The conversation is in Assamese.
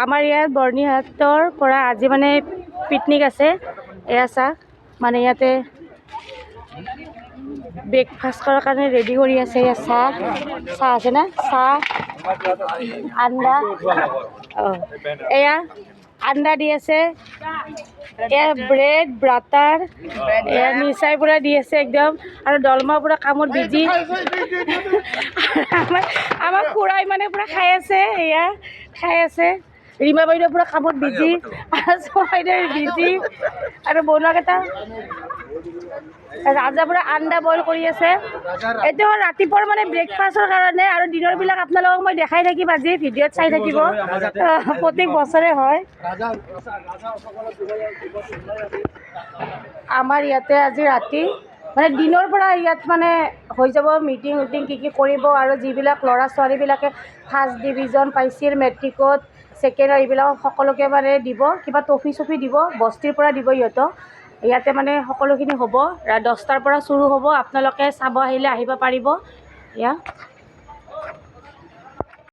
আমাৰ ইয়াত বৰ্ণিহাটৰ পৰা আজি মানে পিকনিক আছে। এয়া চাহ মানে ইয়াতে ব্ৰেকফাষ্ট কৰাৰ কাৰণে ৰেডি কৰি আছে। এয়া চাহ আছে না, চাহ আন্দা, এয়া আন্দা দি আছে, এয়া ব্ৰেড বাটাৰ, এয়া মিঠাই পুৰা দি আছে একদম। আৰু দলমা পুৰা কামত বিজি। আমাৰ খুৰাই মানে পুৰা খাই আছে, এয়া খাই আছে। ৰীমা বাইদেউ পুৰা কামত বিজি, বাইদেউ বিজি। আৰু বনোৱাকেইটা ৰাজা পুৰা আন্দা বইল কৰি আছে। এইটো হ'ল ৰাতিপুৱাৰ মানে ব্ৰেকফাষ্টৰ কাৰণে। আৰু দিনৰবিলাক আপোনালোকক মই দেখাই থাকিম, আজি ভিডিঅ'ত চাই থাকিব। প্ৰত্যেক বছৰে হয়। আমাৰ ইয়াতে আজি ৰাতি মানে দিনৰ পৰা ইয়াত মানে হৈ যাব মিটিং কি কৰিব। আৰু যিবিলাক ল'ৰা ছোৱালীবিলাকে ফাৰ্ষ্ট ডিভিজন পাইছিল মেট্ৰিকত, ছেকেণ্ড এইবিলাক সকলোকে মানে দিব, কিবা ট্ৰফি চফি দিব, বস্তিৰ পৰা দিব সিহঁতক। ইয়াতে মানে সকলোখিনি হ'ব। 10টাৰ পৰা চুৰু হ'ব। আপোনালোকে চাব আহিলে আহিব পাৰিব। এয়া